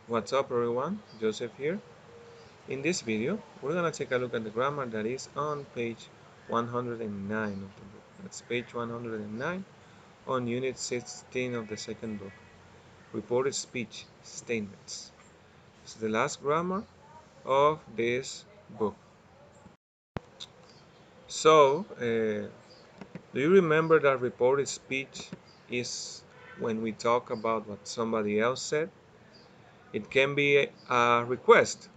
What's up everyone, Joseph here. In this video, we're gonna take a look at the grammar that is on page 109 of the book. That's page 109 on unit 16 of the second book, reported speech statements. It's the last grammar of this book. So, do you remember that reported speech is when we talk about what somebody else said? It can be a request.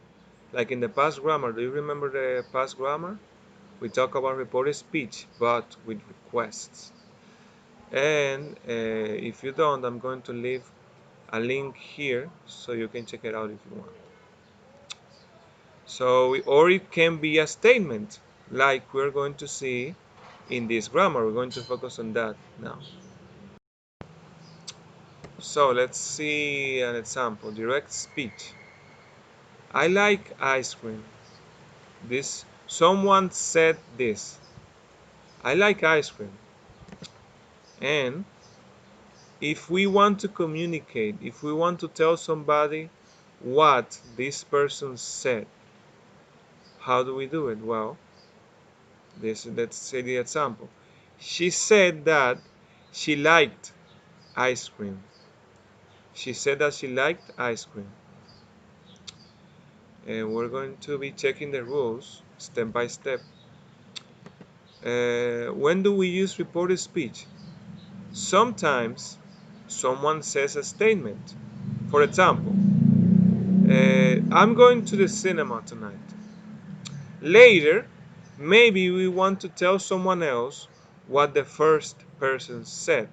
Like in the past grammar, do you remember the past grammar? We talk about reported speech, but with requests. And if you don't, I'm going to leave a link here so you can check it out if you want. So, or it can be a statement, like we're going to see in this grammar. We're going to focus on that now. So let's see an example. Direct speech. I like ice cream. This someone said this. I like ice cream. And if we want to communicate, if we want to tell somebody what this person said, how do we do it? Well, let's say the example. She said that she liked ice cream. She said that she liked ice cream. And we're going to be checking the rules step by step. When do we use reported speech? Sometimes someone says a statement. For example, I'm going to the cinema tonight. Later, maybe we want to tell someone else what the first person said.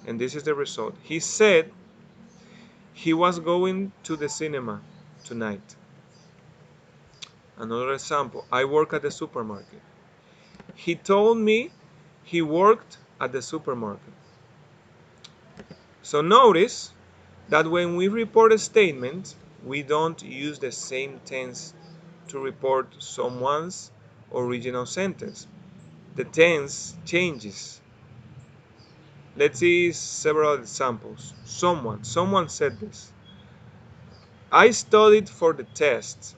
And this is the result. He said he was going to the cinema tonight. Another example, I work at the supermarket. He told me he worked at the supermarket. So notice that when we report a statement, we don't use the same tense to report someone's original sentence. The tense changes. Let's see several examples. Someone said this. I studied for the test.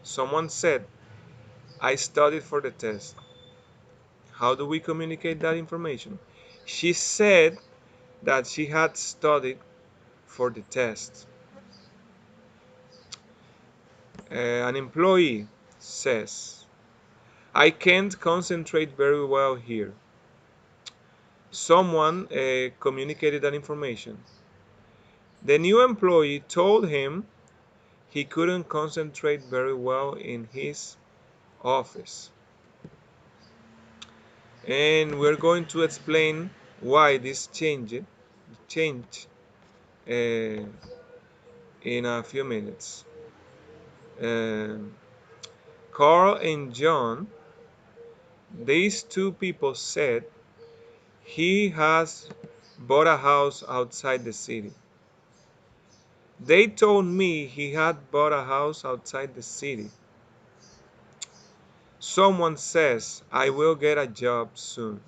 Someone said, I studied for the test. How do we communicate that information? She said that she had studied for the test. An employee says, I can't concentrate very well here. Someone communicated that information. The new employee told him he couldn't concentrate very well in his office. And we're going to explain why this changed uh, in a few minutes. Um Carl and John, these two people said he has bought a house outside the city. They told me he had bought a house outside the city. Someone says I will get a job soon.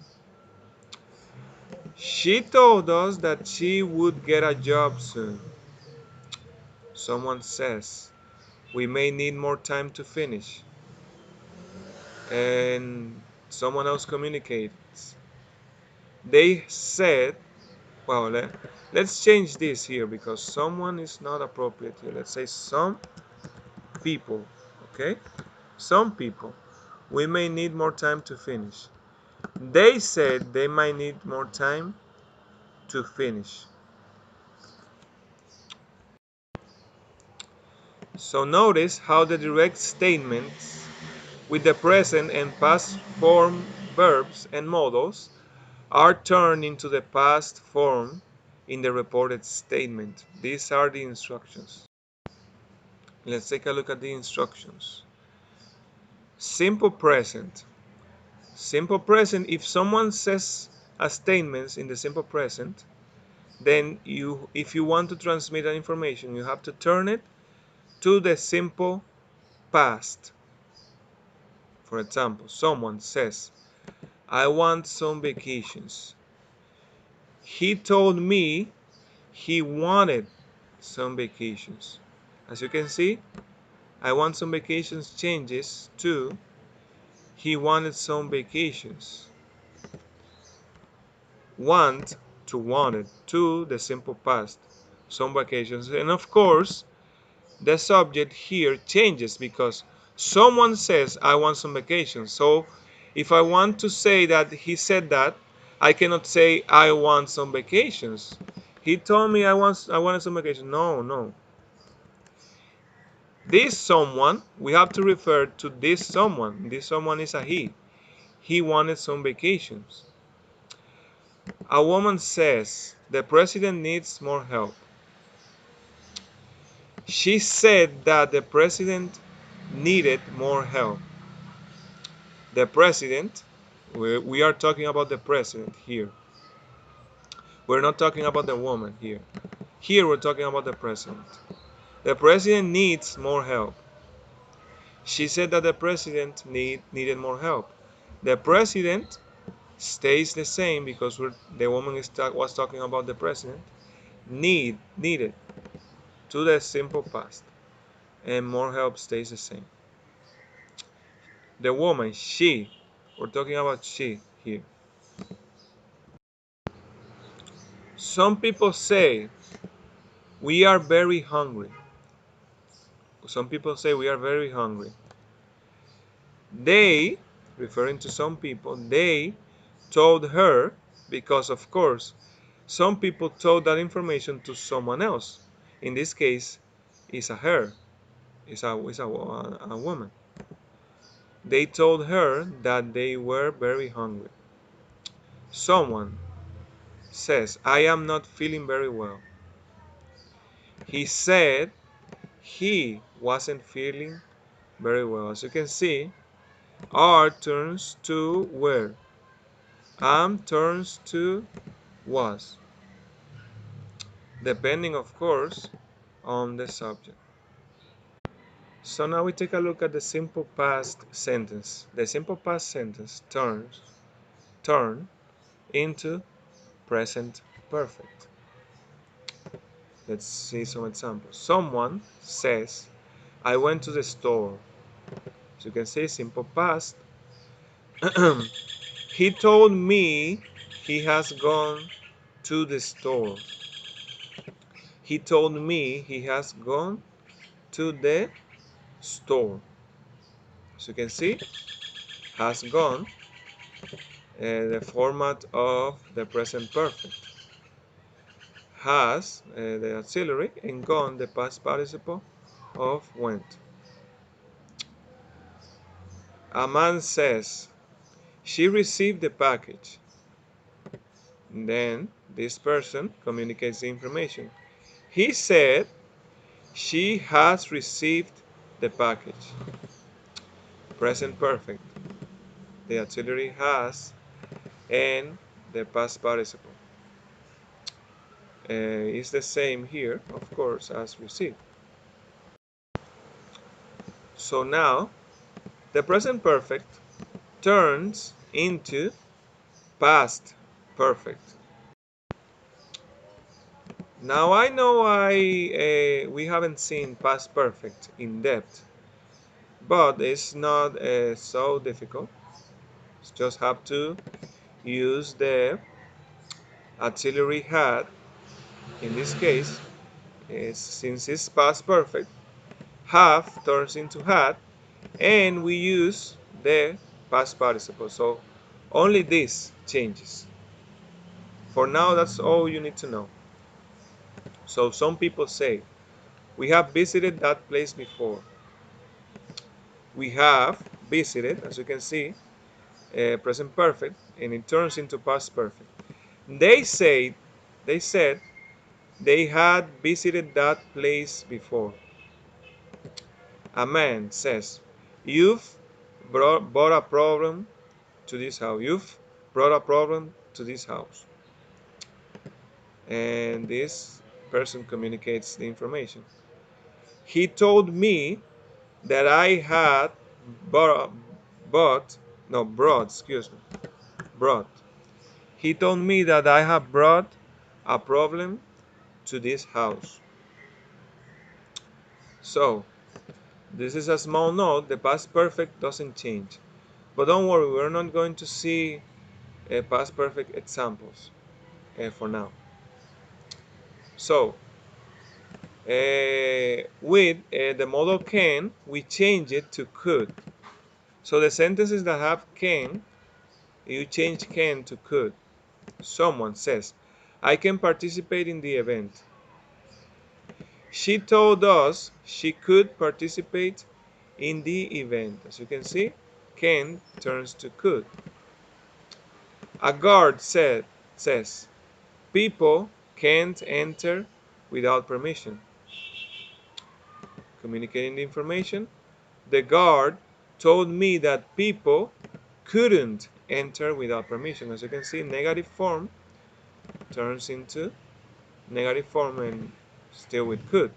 She told us that she would get a job soon. Someone says we may need more time to finish. And someone else communicates. They said, well, let's change this here because someone is not appropriate here. Let's say some people, okay? Some people. We may need more time to finish. They said they might need more time to finish. So notice how the direct statements with the present and past form verbs and modals are turned into the past form in the reported statement. These are the instructions. Let's take a look at the instructions. Simple present. Simple present, if someone says a statement in the simple present, then if you want to transmit an information, you have to turn it to the simple past. For example, someone says, I want some vacations. He told me he wanted some vacations. As you can see, I want some vacations changes to he wanted some vacations. Want to wanted to the simple past, some vacations. And of course, the subject here changes because someone says I want some vacations. So if I want to say that he said that, I cannot say I want some vacations. He told me I wanted some vacations. No, no. This someone, we have to refer to this someone. This someone is a he. He wanted some vacations. A woman says the president needs more help. She said that the president needed more help. The president, we are talking about the president here. We're not talking about the woman here. Here we're talking about the president. The president needs more help. She said that the president needed more help. The president stays the same because the woman was talking about the president. Needed to the simple past. And more help stays the same. The woman, she, we're talking about she here. Some people say we are very hungry. Some people say we are very hungry. They, referring to some people, they told her because, of course, some people told that information to someone else. In this case, it's a her, it's a woman. They told her that they were very hungry. Someone says, I am not feeling very well. He said he wasn't feeling very well. As you can see, are turns to were. Am turns to was. Depending, of course, on the subject. So now we take a look at the simple past sentence. The simple past sentence turn into present perfect. Let's see some examples. Someone says, I went to the store. So you can say simple past. He told me he has gone to the store. He told me he has gone to the store. As you can see, has gone, the format of the present perfect. Has, the auxiliary, and gone, the past participle of went. A man says, she received the package. Then this person communicates the information. He said, she has received the package. Present perfect. The auxiliary has and the past participle. Is the same here, of course, as received. So now the present perfect turns into past perfect. Now I know we haven't seen past perfect in depth, but it's not so difficult. You just have to use the auxiliary had. In this case, since it's past perfect, have turns into had, and we use the past participle. So only this changes. For now, that's all you need to know. So some people say, we have visited that place before. We have visited, as you can see, present perfect, and it turns into past perfect. They say, they said, they had visited that place before. A man says, you've brought a problem to this house. You've brought a problem to this house. And this person communicates the information. He told me that I had bought, brought. He told me that I have brought a problem to this house. So this is a small note. The past perfect doesn't change. But don't worry, we're not going to see past perfect examples for now. So with the modal can, we change it to could. So the sentences that have can, you change can to could. Someone says, I can participate in the event. She told us she could participate in the event. As you can see, can turns to could. A guard says, people can't enter without permission. Communicating the information. The guard told me that people couldn't enter without permission. As you can see, negative form turns into negative form and still with could.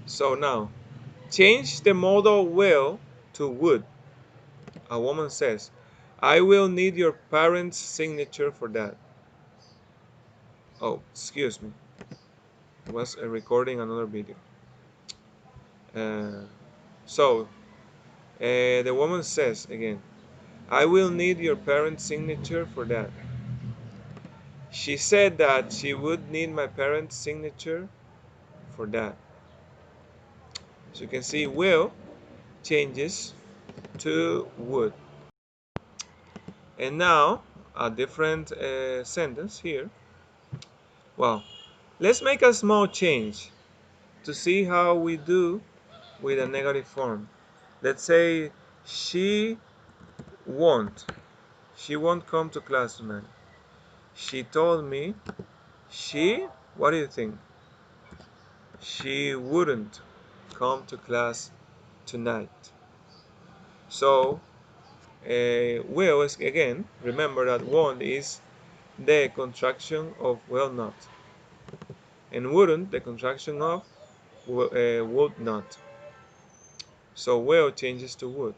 So now, change the modal will to would. A woman says, I will need your parents' signature for that. Oh, excuse me. I was recording another video. Uh, so, the woman says again, I will need your parents' signature for that. She said that she would need my parents' signature for that. So you can see will changes to would. And now a different sentence here. Well, let's make a small change to see how we do with a negative form. Let's say she won't. She won't come to class tonight. She told me she, what do you think? She wouldn't come to class tonight. So, will is again, remember that won't is the contraction of will not. And wouldn't, the contraction of would not. So will changes to would.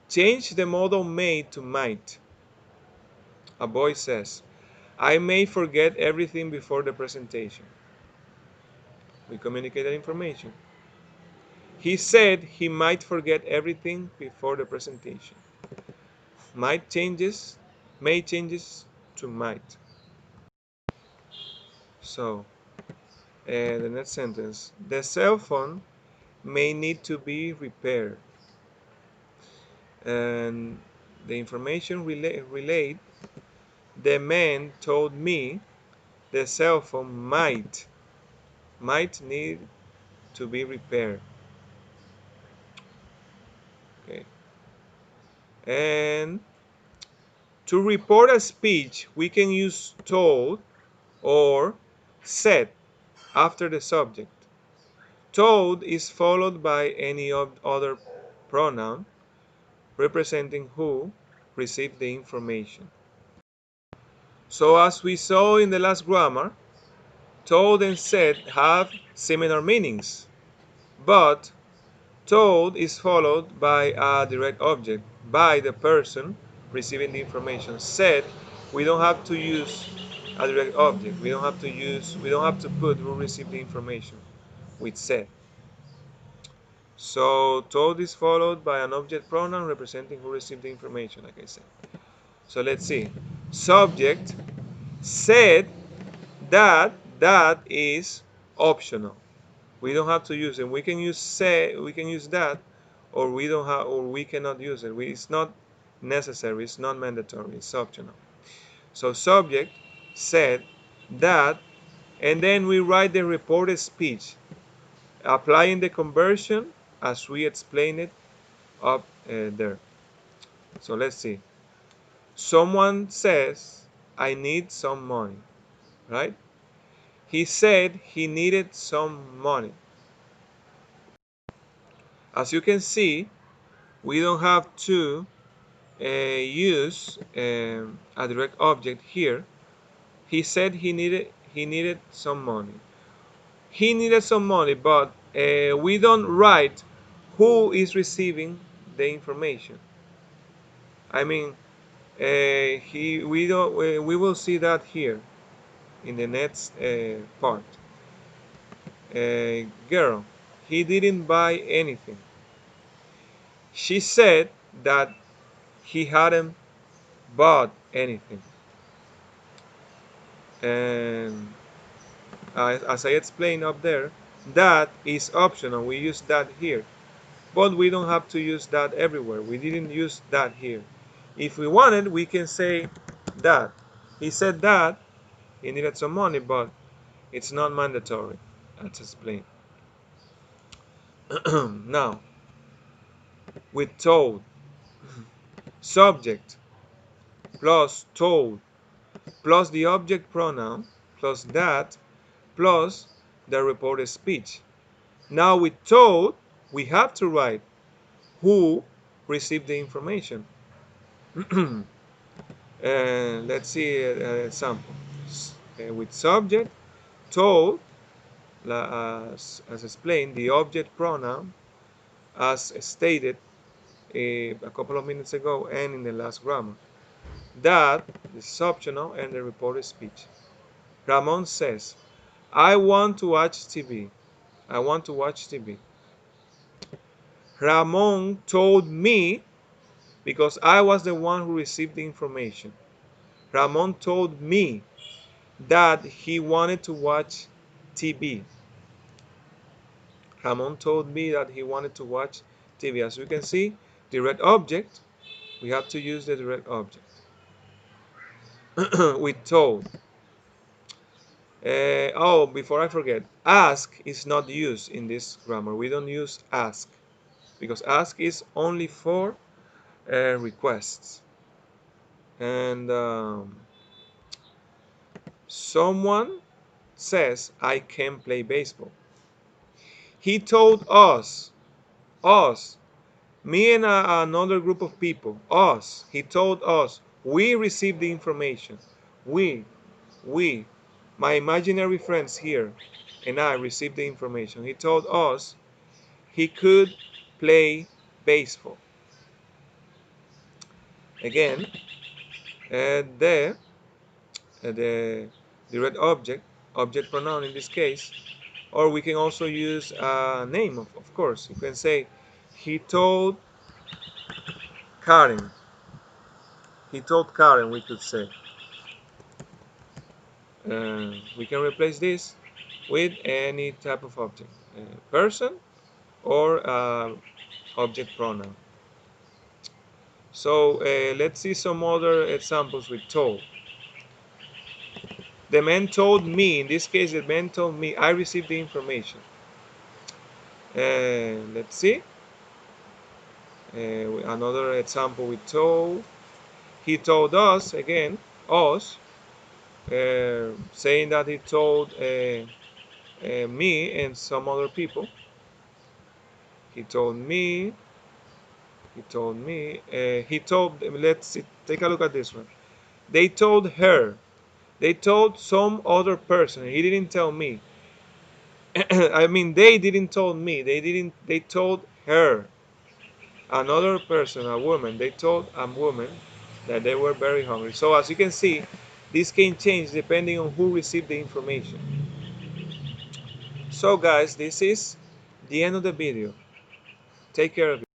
Change the modal may to might. A boy says, I may forget everything before the presentation. We communicate that information. He said he might forget everything before the presentation. Might changes, may changes to might. So, the next sentence. The cell phone may need to be repaired. And the information relayed, the man told me the cell phone might need to be repaired. Okay. And to report a speech, we can use told or said after the subject. Told is followed by any other pronoun representing who received the information. So as we saw in the last grammar, told and said have similar meanings, but told is followed by a direct object, by the person receiving the information. Said, we don't have to use a direct object. We don't have to put who received the information with said. So told is followed by an object pronoun representing who received the information, like I said. So let's see. Subject said that is optional. We don't have to use it. We can use say, we can use that, or we don't have, or we cannot use it. It's not necessary. It's not mandatory. It's optional. So subject said that, and then we write the reported speech, applying the conversion as we explained it up there. So let's see. Someone says, I need some money, right? He said he needed some money. As you can see, we don't have to use a direct object here. He said he needed some money. He needed some money, but we don't write who is receiving the information. I mean, we don't we will see that here in the next part. Girl, he didn't buy anything. She said that he hadn't bought anything. And as I explained up there, that is optional. We use that here. But we don't have to use that everywhere. We didn't use that here. If we wanted, we can say that. He said that he needed some money, but it's not mandatory. That's explained. Now, with told, subject plus told plus the object pronoun plus that plus the reported speech. Now with told, we have to write who received the information. Let's see an example. With subject, told, as explained, the object pronoun, as stated a couple of minutes ago and in the last grammar. That is optional and the reported speech. Ramon says, I want to watch TV. I want to watch TV. Ramon told me because I was the one who received the information. Ramon told me that he wanted to watch TV. Ramon told me that he wanted to watch TV. As you can see, direct object, we have to use the direct object. With told. Oh, before I forget, ask is not used in this grammar. We don't use ask because ask is only for requests. And someone says, I can play baseball. He told us, me and another group of people, he told us, we received the information. We, my imaginary friends here and I received the information. He told us he could play baseball. Again, the direct object pronoun in this case, or we can also use a name, of course. You can say, he told Karen. He told Karen, we could say. We can replace this with any type of object, person or object pronoun. So let's see some other examples with told. The man told me, in this case, the man told me, I received the information. Let's see. Another example with told. He told us, again, us, saying that he told me and some other people. He told me, let's see, take a look at this one. They told her, they told some other person, he didn't tell me. I mean, they didn't told me, they told her, another person, a woman, they told a woman that they were very hungry. So as you can see, this can change depending on who received the information. So guys, this is the end of the video. Take care of you.